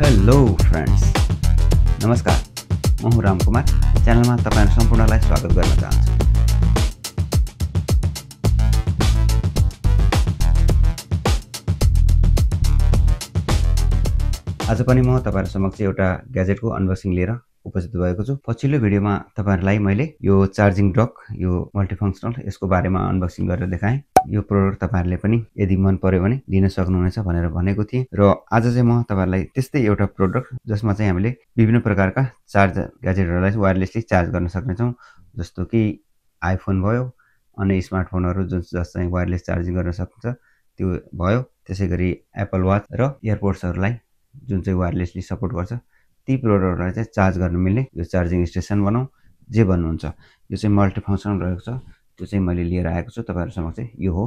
Hello friends, नमस्कार। म हुँ रामकुमार। च्यानलमा तपाईहरु सम्पूर्णलाई स्वागत गर्न चाहन्छु। आज पनि म तपाईहरु समक्ष एउटा ग्याजेटको अनबक्सिङ लिएर उपस्थित भएको छु। पछिल्लो भिडियोमा तपाईहरुलाई मैले यो चार्जिङ डक, यो मल्टिफंक्सनल यसको बारेमा अनबक्सिङ गरेर देखाएँ। यो प्रोडक्ट तपाईहरुले पनि यदि मन पर्यो भने लिन सक्नुहुनेछ भनेर भनेको थिएँ र आज चाहिँ म तपाईहरुलाई त्यस्तै एउटा प्रोडक्ट जसमा चाहिँ हामीले विभिन्न प्रकारका चार्जर ग्याजेटहरुलाई वायरलेसली चार्ज गर्न सक्नेछौं, जस्तो कि आइफोन भयो, अन्य स्मार्टफोनहरु जस चाहिँ वायरलेस चार्जिङ गर्न सकिन्छ त्यो भयो। त्यसैगरी एप्पल वाच र एयरपोड्सहरुलाई जुन चाहिँ वायरलेसली सपोर्ट गर्छ ती प्रोडक्टहरुलाई चाहिँ चार्ज गर्न मिल्ने यो चार्जिङ स्टेसन बनाऊ जे भन्नुहुन्छ। यो चाहिँ मल्टिफंक्सनल रहेको छ। त्यो चाहिँ मैले लिएर आएको छु तपाईहरु समक्ष। यो हो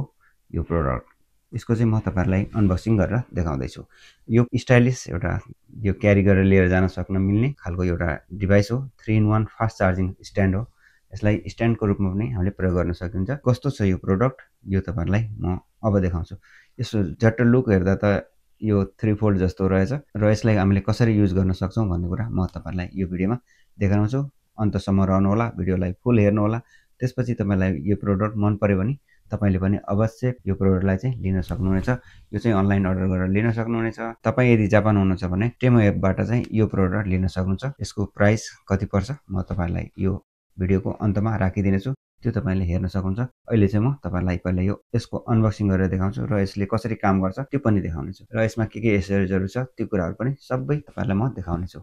यो प्रोडक्ट। यसको चाहिँ म तपाईहरुलाई अनबक्सिङ गरेर देखाउँदै छु। यो स्टाइलिश एउटा यो क्यारी गरेर लिएर जान सक्न मिल्ने खालको एउटा डिभाइस हो। 3-in-1 फास्ट चार्जिङ स्ट्यान्ड हो। यसलाई स्ट्यान्डको रूपमा पनि हामीले प्रयोग गर्न सकिन्छ। कस्तो छ यो प्रोडक्ट यो तपाईहरुलाई म अब देखाउँछु। यसको झट्ट लुक हेर्दा त यो 3 फोल्ड जस्तो रहेछ र यसलाई हामीले कसरी युज गर्न सक्छौं भन्ने कुरा म तपाईहरुलाई यो भिडियोमा देखाउँछु। अन्तसम्म रहनु होला, भिडियोलाई फुल हेर्नु होला। त्यसपछि तपाईलाई यो प्रोडक्ट मन पर्यो भने तपाईले पनि अवश्य यो प्रोडक्टलाई चाहिँ लिन सक्नुहुनेछ। यो चाहिँ अनलाइन अर्डर गरेर लिन सक्नुहुनेछ। तपाई यदि जापान हुनुहुन्छ भने टेमो एपबाट चाहिँ यो प्रोडक्ट लिन सक्नुहुन्छ। यसको प्राइस कति पर्छ म तपाईलाई यो भिडियोको अन्तमा राखिदिनेछु, त्यो तपाईले हेर्न सक्नुहुन्छ। अहिले चाहिँ म तपाईलाई पहिला यसको अनबक्सिङ गरेर देखाउँछु र यसले कसरी काम गर्छ त्यो पनि देखाउनेछु र यसमा के एसेसरिजहरु छ त्यो कुराहरु पनि सबै तपाईलाई म देखाउनेछु।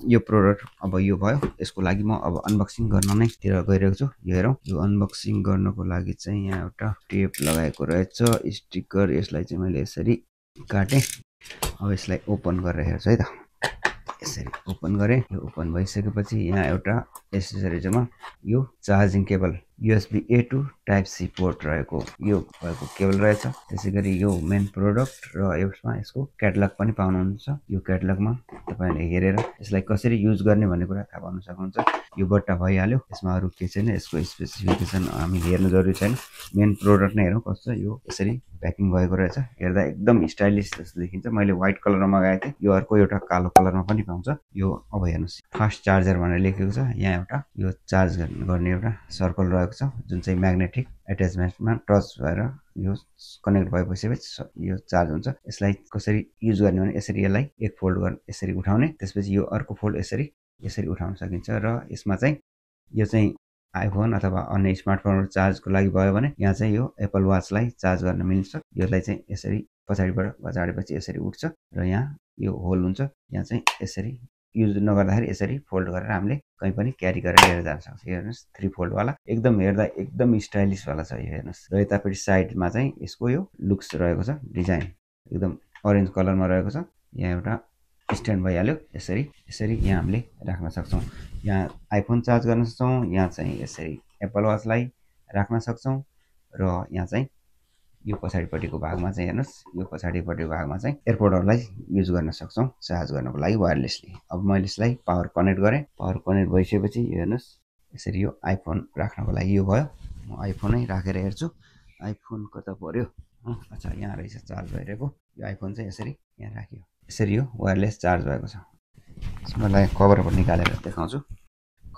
यो प्रोडक्ट अब यो भयो। यसको लागि म अब अनबक्सिङ गर्न नै तिर गइरहेको छु। यो हेरौं। यो अनबक्सिङ गर्नको लागि चाहिँ यहाँ एउटा टेप लगाएको रहेछ, स्टिकर। यसलाई चाहिँ मैले यसरी काटे। अब यसलाई ओपन गरेर हेर्छु है त। यसरी ओपन गरे। यो ओपन भइसकेपछि यहाँ एउटा एसेसरिजमा यो charging cable USB A to type C port रहेको यो भएको केबल रहेछ। त्यसैगरी यो मेन प्रोडक्ट र यसमा यसको क्याटलग पनि पाउनुहुन्छ। यो क्याटलगमा तपाईले हेरेर यसलाई कसरी युज गर्ने भन्ने कुरा थाहा पाउन सक्नुहुन्छ। यो बट्टा भइहाल्यो। यसमा अरु के छैन। यसको स्पेसिफिकेसन हामी हेर्नु जरुरी छैन। मेन प्रोडक्ट नै हेरौं कस्तो छ। यो यसरी प्याकिङ भएको रहेछ। हेर्दा एकदम स्टाइलिश जस्तो देखिन्छ। मैले व्हाइट कलरमा मगाएको थिएँ। यो अर्को एउटा कालो कलरमा पनि पाउँछ। यो अब हेर्नुस्, फास्ट चार्जर भनेर लेखेको छ। यहाँ एउटा यो चार्ज गर्ने एउटा सर्कल रहेको छ जुन चाहिँ म्याग्नेटिक अट्याचमेन्टमा टच भएर यो कनेक्ट भएपछि यो चार्ज हुन्छ। यसलाई कसरी युज गर्ने भने यसरी यसलाई एक फोल्ड गर्न यसरी उठाउने, त्यसपछि यो अर्को फोल्ड यसरी उठाउन सकिन्छ र यसमा चाहिँ यो चाहिँ आइफोन अथवा अन्य स्मार्टफोनहरु चार्जको लागि भयो भने यहाँ चाहिँ यो एप्पल वाचलाई चार्ज गर्न मिल्छ। यसलाई चाहिँ यसरी पछाडीबाट बजाडेपछि यसरी उठ्छ र यहाँ यो होल हुन्छ। यहाँ चाहिँ यसरी युज नगर्दाखेरि यसरी फोल्ड गरेर हामीले कहीं पनि क्यारी गरेर लिएर जान सक्छ। हेर्नुस् 3 फोल्ड वाला एकदम हेर्दा एकदम स्टाइलिश वाला छ। यो हेर्नुस् र यतापटि साइडमा चाहिँ यसको यो लुक्स रहेको छ। डिजाइन एकदम ऑरेन्ज कलरमा रहेको छ। यहाँ एउटा स्ट्यान्ड भइहाल्यो। यसरी यहाँ हामीले राख्न सक्छौं। यहाँ आइफोन चार्ज गर्न सक्छौं। यहाँ चाहिँ यसरी एप्पल वाचलाई राख्न सक्छौं र यहाँ चाहिँ यो पछाडीपट्टिको भागमा चाहिँ हेर्नुस्, यो पछाडीपट्टिको भागमा चाहिँ एयरपोर्टहरुलाई युज गर्न सक्छौं चार्ज गर्नको लागि वायरलेसली। अब मैले यसलाई पावर कनेक्ट गरे। पावर कनेक्ट भइसकेपछि हेर्नुस् यसरी यो आइफोन राख्नको लागि यो भयो। म आइफोनै राखेर हेर्छु। आइफोन कता पर्यो? अच्छा यहाँ रहेछ चार्ज भइरहेको। यो आइफोन चाहिँ यसरी यहाँ राखियो। यसरी यो वायरलेस चार्ज भएको छ। यसलाई कभरबाट निकालेर देखाउँछु।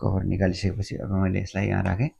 कभर निकालिसकेपछि अब मैले यसलाई यहाँ राखे।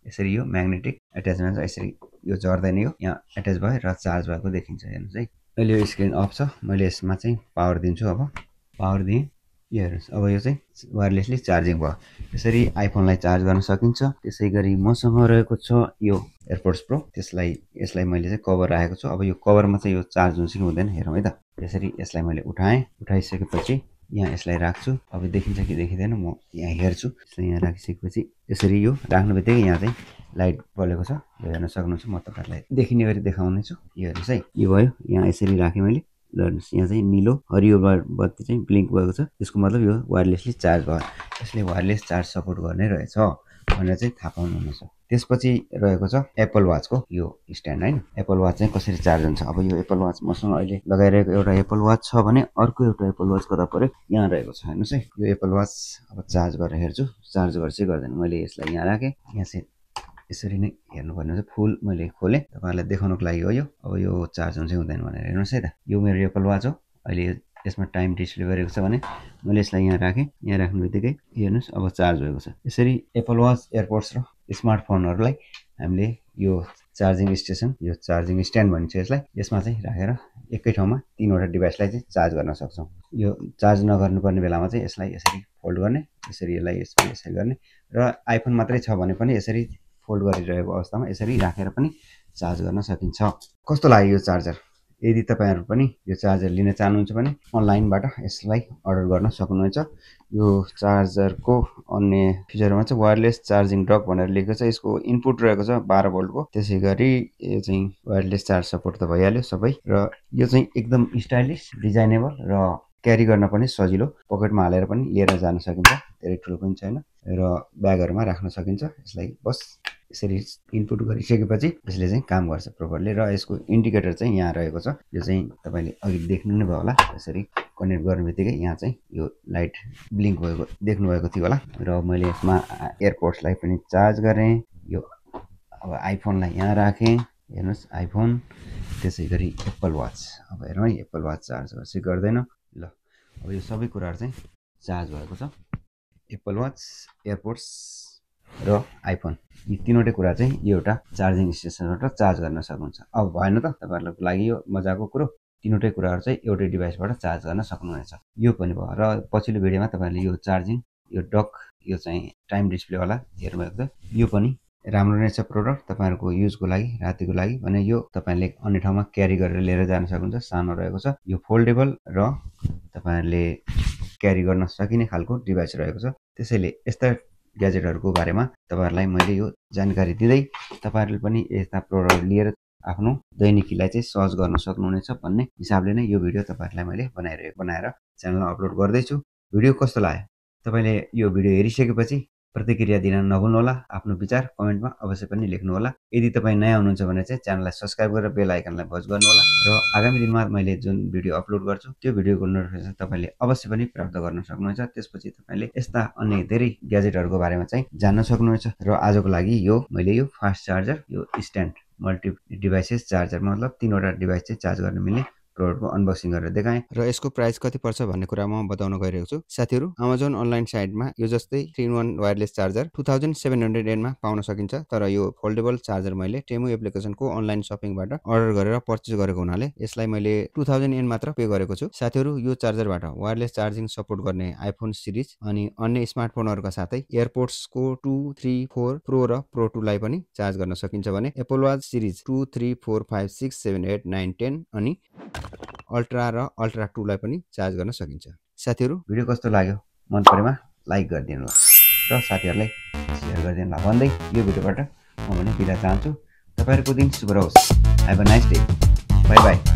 यसरी यो म्याग्नेटिक अट्याचमेन्ट यसरी यो झर्दैन, यो यहाँ अट्याच भयो र चार्ज भएको देखिन्छ। हेर्नुस् है। अहिले यो स्क्रिन अफ छ। मैले यसमा चाहिँ पावर दिन्छु। अब पावर दिए। यो हेर्नुस् अब यो चाहिँ वायरलेसली चार्जिङ भयो। यसरी आइफोनलाई चार्ज गर्न सकिन्छ। त्यसैगरी मसँग रहेको छ यो एयरपोड्स प्रो। यसलाई मैले चाहिँ कभर राखेको छु। अब यो कभरमा चाहिँ यो चार्ज हुन्छ कि हुँदैन हेरौँ है त। यसरी यसलाई मैले उठाएँ। उठाइसकेपछि यहाँ यसलाई राख्छु। अब देखिन्छ कि देखिदैन म यहाँ हेर्छु। यसलाई यहाँ राखिसकेपछि यसरी यो राख्नुबित्तिकै यहाँ चाहिँ लाइट बलेको छ। यो हेर्न सक्नुहुन्छ। म तपाईहरुलाई देखिने गरी देखाउने छु। यो हेर्नुस् है। यो भयो। यहाँ यसरी राखे मैले। हेर्नुस् यहाँ चाहिँ नीलो हरियो बत्ती चाहिँ ब्लिङ्क भएको छ। त्यसको मतलब यो वायरलेसली चार्ज भयो। यसले वायरलेस चार्ज सपोर्ट गर्ने रहेछ भनेर चाहिँ थाहा पाउनुहुनेछ। त्यसपछि रहेको छ एप्पल वाचको यो स्ट्यान्ड हैन। एप्पल वाच चाहिँ कसरी चार्ज हुन्छ। अब यो एप्पल वाच मसँग अहिले लगाइरहेको एउटा एप्पल वाच छ भने अर्को एउटा एप्पल वाच कता पर्यो? यहाँ रहेको छ। हेर्नुस् है। यो एप्पल वाच अब चार्ज गरेर हेर्छु। चार्ज गर्छ कि गर्दैन। मैले यसलाई यहाँ राखे। यहाँ चाहिँ यसरी नै हेर्नुपर्ने हुन्छ। फुल मैले खोलेँ तपाईँहरूलाई देखाउनको लागि हो यो। अब यो चार्ज हुन्छ हुँदैन भनेर हेर्नुहोस् है त। यो मेरो एप्पल वाच हो। अहिले यसमा टाइम डिस्प्ले गरेको छ भने मैले यसलाई यहाँ राखेँ। यहाँ राख्ने बित्तिकै हेर्नुहोस् अब चार्ज भएको छ। यसरी एप्पल वाच, एयरपोड्स र स्मार्टफोनहरूलाई हामीले यो चार्जिङ स्टेसन, यो चार्जिङ स्ट्यान्ड भनिन्छ यसलाई, यसमा चाहिँ राखेर एकै ठाउँमा 3वटा डिभाइसलाई चाहिँ चार्ज गर्न सक्छौँ। यो चार्ज नगर्नुपर्ने बेलामा चाहिँ यसलाई यसरी फोल्ड गर्ने, यसरी यसलाई यसरी गर्ने र आइफोन मात्रै छ भने पनि यसरी फोल्ड गरिरहेको अवस्थामा यसरी राखेर पनि चार्ज गर्न सकिन्छ। कस्तो लाग्यो यो चार्जर? यदि तपाईँहरू पनि यो चार्जर लिन चाहनुहुन्छ भने अनलाइनबाट यसलाई अर्डर गर्न सक्नुहुन्छ। यो चार्जरको अन्य फिचरमा चाहिँ वायरलेस चार्जिङ डक भनेर लेखेको छ। यसको इनपुट रहेको छ 12 भोल्टको। त्यसै गरी यो चाहिँ वायरलेस चार्ज सपोर्ट त भइहाल्यो सबै। र यो चाहिँ एकदम स्टाइलिस, डिजाइनेबल र क्यारी गर्न पनि सजिलो, पकेटमा हालेर पनि लिएर जान सकिन्छ। धेरै ठुलो पनि छैन र ब्यागहरूमा राख्न सकिन्छ। यसलाई बस यसरी इनपुट गरिसकेपछि यसले चाहिँ काम गर्छ प्रोपरली। र यसको इन्डिकेटर चाहिँ यहाँ रहेको छ। यो चाहिँ तपाईँले अघि देख्नु नै भयो होला। यसरी कनेक्ट गर्ने बित्तिकै यहाँ चाहिँ यो लाइट ब्लिङ्क भएको देख्नुभएको थियो होला। र मैले यसमा एयरपोड्सलाई पनि चार्ज गरेँ। यो अब आइफोनलाई यहाँ राखेँ। हेर्नुहोस् आइफोन, त्यसै गरी एप्पल वाच। अब हेरौँ है एप्पल वाच चार्ज गर्छ गर्दैन। ल अब यो सबै कुराहरू चाहिँ चार्ज भएको छ। एप्पल वाच, एयरपोड्स र आइफोन, यी तीनवटै कुरा चाहिँ यो एउटा चार्जिङ स्टेसनबाट चार्ज गर्न सक्नुहुन्छ। अब भएन त तपाईँहरूको लागि यो मजाको कुरो, तीनवटै कुराहरू चाहिँ एउटै डिभाइसबाट चार्ज गर्न सक्नुहुनेछ। यो पनि भयो। र पछिल्लो भिडियोमा तपाईँहरूले यो चार्जिङ, यो डक, यो चाहिँ टाइम डिस्प्लेवाला हेर्नुभएको थियो। यो पनि राम्रो नै छ प्रोडक्ट तपाईँहरूको युजको लागि, रातिको लागि भने यो तपाईँहरूले अन्य ठाउँमा क्यारी गरेर लिएर जान सक्नुहुन्छ। सानो रहेको छ, यो फोल्डेबल र तपाईँहरूले क्यारी गर्न सकिने खालको डिभाइस रहेको छ। त्यसैले यस्ता ग्याजेटहरूको बारेमा तपाईँहरूलाई मैले यो जानकारी दिँदै तपाईँहरूले पनि यस्ता प्रोडक्ट लिएर आफ्नो दैनिकीलाई चाहिँ सहज गर्न सक्नुहुनेछ भन्ने हिसाबले नै यो भिडियो तपाईँहरूलाई मैले बनाएर च्यानलमा अपलोड गर्दैछु। भिडियो कस्तो लाग्यो? तपाईँले यो भिडियो हेरिसकेपछि प्रतिक्रिया दिन नभुल्नुहोला। आफ्नो विचार कमेन्टमा अवश्य पनि लेख्नुहोला। यदि तपाईँ नयाँ हुनुहुन्छ भने चाहिँ च्यानललाई सब्सक्राइब गरेर बेल आइकनलाई बज गर्नुहोला। र आगामी दिनमा मैले जुन भिडियो अपलोड गर्छु त्यो भिडियोको नोटिफिकेसन तपाईँले अवश्य पनि प्राप्त गर्न सक्नुहुन्छ। त्यसपछि तपाईँले यस्ता अन्य धेरै ग्याजेटहरूको बारेमा चाहिँ जान्न सक्नुहुनेछ। र आजको लागि यो मैले यो फास्ट चार्जर, यो स्ट्यान्ड मल्टी डिभाइसेस चार्जर, मतलब 3वटा डिभाइस चाहिँ चार्ज गर्न मिल्ने प्रोडक्टको अनबक्सिङ गरेर देखाएँ। र यसको प्राइस कति पर्छ भन्ने कुरा म बताउन गइरहेको छु। साथीहरू, अमेजन अनलाइन साइटमा यो जस्तै 3-in-1 वायरलेस चार्जर 2700 येनमा पाउन सकिन्छ। तर यो फोल्डेबल चार्जर मैले टेमु एप्लिकेसनको अनलाइन सपिङबाट अर्डर गरेर परचेज गरेको हुनाले यसलाई मैले 2000 येन मात्र पे गरेको छु। साथीहरू, यो चार्जरबाट वायरलेस चार्जिङ सपोर्ट गर्ने आइफोन सिरिज अनि अन्य स्मार्टफोनहरूका साथै एयरपोड्सको 2, 3, 4 प्रो र प्रो 2 लाई पनि चार्ज गर्न सकिन्छ भने एप्पल वाच सिरिज 2, 3, 4, 5, 6, 7, 8, 9, 10 अनि अल्ट्रा र अल्ट्रा 2 लाई पनि चार्ज गर्न सकिन्छ। साथीहरू, भिडियो कस्तो लाग्यो? मन परेमा लाइक गरिदिनु होला र साथीहरूलाई सेयर गरिदिनु होला भन्दै यो भिडियोबाट म भने बिदा चाहन्छु। तपाईँहरूको दिन शुभ रहोस्। Have a nice day. By by.